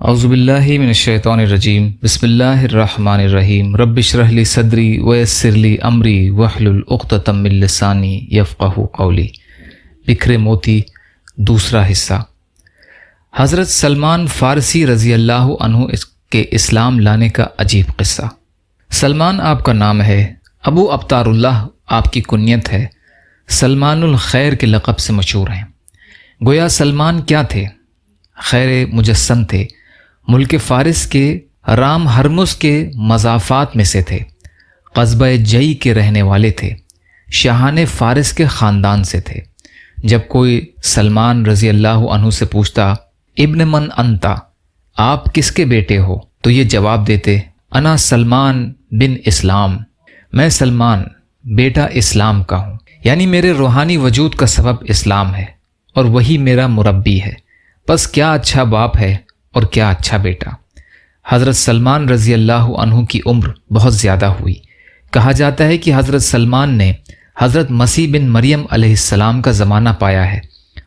اعوذ باللہ من الشیطان الرجیم بسم اللہ الرحمن الرحیم رب اشرح لی صدری ویسر لی امری واحلل عقدۃ من لسانی یفقہوا قولی۔ بکھرے موتی دوسرا حصہ۔ حضرت سلمان فارسی رضی اللہ عنہ کے اسلام لانے کا عجیب قصہ۔ سلمان آپ کا نام ہے، ابو ابتار اللہ آپ کی کنیت ہے، سلمان الخیر کے لقب سے مشہور ہیں۔ گویا سلمان کیا تھے؟ خیر مجسم تھے، ملک فارس کے رام ہرمز کے مضافات میں سے تھے، قصبہ جئی کے رہنے والے تھے، شاہان فارس کے خاندان سے تھے۔ جب کوئی سلمان رضی اللہ عنہ سے پوچھتا ابن من انتا، آپ کس کے بیٹے ہو، تو یہ جواب دیتے انا سلمان بن اسلام، میں سلمان بیٹا اسلام کا ہوں، یعنی میرے روحانی وجود کا سبب اسلام ہے اور وہی میرا مربی ہے۔ بس کیا اچھا باپ ہے اور کیا اچھا بیٹا۔ حضرت سلمان رضی اللہ عنہ کی عمر بہت زیادہ ہوئی۔ کہا جاتا ہے کہ حضرت سلمان نے حضرت مسیح بن مریم علیہ السلام کا زمانہ پایا ہے،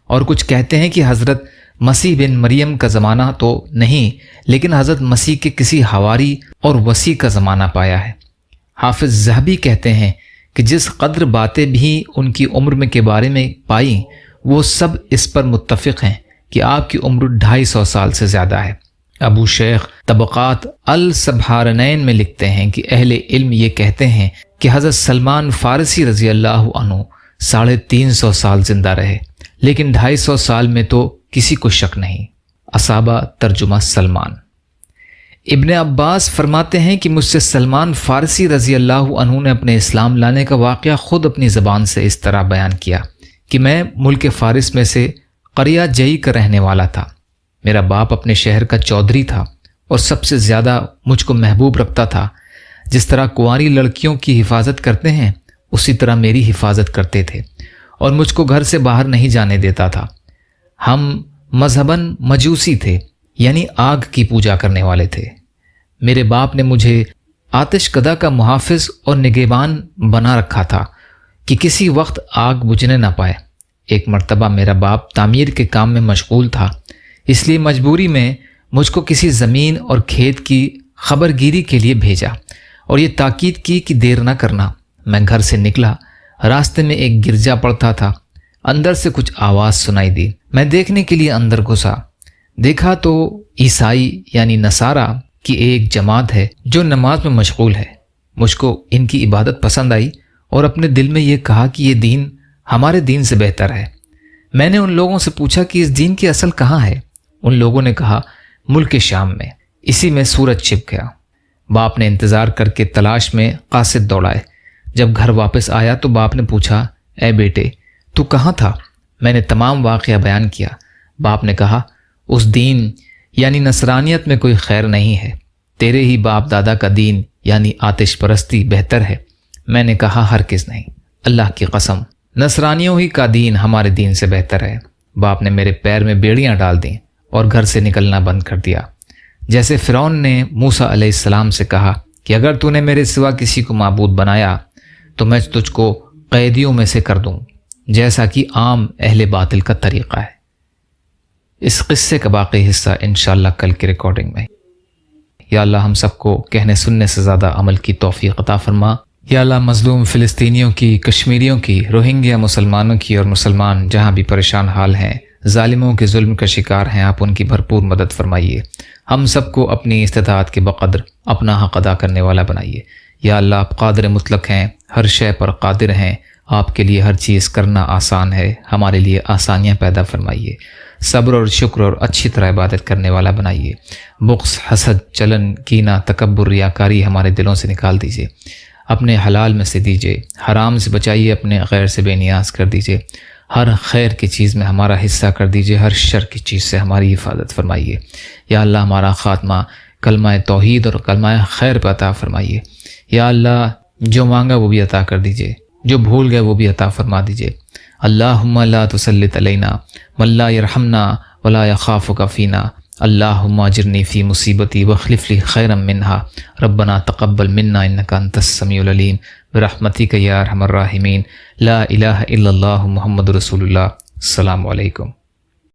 اور کچھ کہتے ہیں کہ حضرت مسیح بن مریم کا زمانہ تو نہیں، لیکن حضرت مسیح کے کسی حواری اور وسیع کا زمانہ پایا ہے۔ حافظ ذہبی کہتے ہیں کہ جس قدر باتیں بھی ان کی عمر میں کے بارے میں پائیں، وہ سب اس پر متفق ہیں کہ آپ کی عمر 250 سال سے زیادہ ہے۔ ابو شیخ طبقات السبحارنین میں لکھتے ہیں کہ اہل علم یہ کہتے ہیں کہ حضرت سلمان فارسی رضی اللہ عنہ 350 سال زندہ رہے، لیکن 250 سال میں تو کسی کو شک نہیں۔ اصابہ ترجمہ سلمان۔ ابن عباس فرماتے ہیں کہ مجھ سے سلمان فارسی رضی اللہ عنہ نے اپنے اسلام لانے کا واقعہ خود اپنی زبان سے اس طرح بیان کیا کہ میں ملک فارس میں سے قریہ جئی کا رہنے والا تھا۔ میرا باپ اپنے شہر کا چودھری تھا اور سب سے زیادہ مجھ کو محبوب رکھتا تھا۔ جس طرح کنواری لڑکیوں کی حفاظت کرتے ہیں، اسی طرح میری حفاظت کرتے تھے اور مجھ کو گھر سے باہر نہیں جانے دیتا تھا۔ ہم مذہباً مجوسی تھے، یعنی آگ کی پوجا کرنے والے تھے۔ میرے باپ نے مجھے آتش کدہ کا محافظ اور نگہبان بنا رکھا تھا کہ کسی وقت آگ بجھنے نہ پائے۔ ایک مرتبہ میرا باپ تعمیر کے کام میں مشغول تھا، اس لیے مجبوری میں مجھ کو کسی زمین اور کھیت کی خبر گیری کے لیے بھیجا اور یہ تاکید کی کہ دیر نہ کرنا۔ میں گھر سے نکلا، راستے میں ایک گرجا پڑتا تھا، اندر سے کچھ آواز سنائی دی۔ میں دیکھنے کے لیے اندر گھسا، دیکھا تو عیسائی یعنی نصارہ کی ایک جماعت ہے جو نماز میں مشغول ہے۔ مجھ کو ان کی عبادت پسند آئی اور اپنے دل میں یہ کہا کہ یہ دین ہمارے دین سے بہتر ہے۔ میں نے ان لوگوں سے پوچھا کہ اس دین کی اصل کہاں ہے؟ ان لوگوں نے کہا ملک شام میں۔ اسی میں سورج چھپ گیا۔ باپ نے انتظار کر کے تلاش میں قاصد دوڑائے۔ جب گھر واپس آیا تو باپ نے پوچھا اے بیٹے تو کہاں تھا؟ میں نے تمام واقعہ بیان کیا۔ باپ نے کہا اس دین یعنی نصرانیت میں کوئی خیر نہیں ہے، تیرے ہی باپ دادا کا دین یعنی آتش پرستی بہتر ہے۔ میں نے کہا ہرگز نہیں، اللہ کی قسم، نصرانیوں ہی کا دین ہمارے دین سے بہتر ہے۔ باپ نے میرے پیر میں بیڑیاں ڈال دیں اور گھر سے نکلنا بند کر دیا۔ جیسے فرعون نے موسیٰ علیہ السلام سے کہا کہ اگر تو نے میرے سوا کسی کو معبود بنایا تو میں تجھ کو قیدیوں میں سے کر دوں، جیسا کہ عام اہل باطل کا طریقہ ہے۔ اس قصے کا باقی حصہ انشاءاللہ کل کی ریکارڈنگ میں۔ یا اللہ ہم سب کو کہنے سننے سے زیادہ عمل کی توفیق عطا فرما۔ یا اللہ مظلوم فلسطینیوں کی، کشمیریوں کی، روہنگیا مسلمانوں کی اور مسلمان جہاں بھی پریشان حال ہیں، ظالموں کے ظلم کا شکار ہیں، آپ ان کی بھرپور مدد فرمائیے۔ ہم سب کو اپنی استطاعت کے بقدر اپنا حق ادا کرنے والا بنائیے۔ یا اللہ آپ قادر مطلق ہیں، ہر شے پر قادر ہیں، آپ کے لیے ہر چیز کرنا آسان ہے، ہمارے لیے آسانیاں پیدا فرمائیے۔ صبر اور شکر اور اچھی طرح عبادت کرنے والا بنائیے۔ بغض، حسد، جلن، کینہ، تکبر، ریاکاری ہمارے دلوں سے نکال دیجیے۔ اپنے حلال میں سے دیجیے، حرام سے بچائیے، اپنے غیر سے بے نیاز کر دیجیے۔ ہر خیر کی چیز میں ہمارا حصہ کر دیجیے، ہر شر کی چیز سے ہماری حفاظت فرمائیے۔ یا اللہ ہمارا خاتمہ کلمہ توحید اور کلمہ خیر پہ عطا فرمائیے۔ یا اللہ جو مانگا وہ بھی عطا کر دیجیے، جو بھول گئے وہ بھی عطا فرما دیجیے۔ اللہم لا تسلط علینا من لا یرحمنا ولا یخافک فینا، اللہم اجرنی فی مصیبتی واخلف لی خیرا منہا، ربنا تقبل منا انک انت السمیع العلیم، برحمتک یا ارحم الراحمین، لا الہ الا اللہ محمد رسول اللہ۔ السلام علیکم۔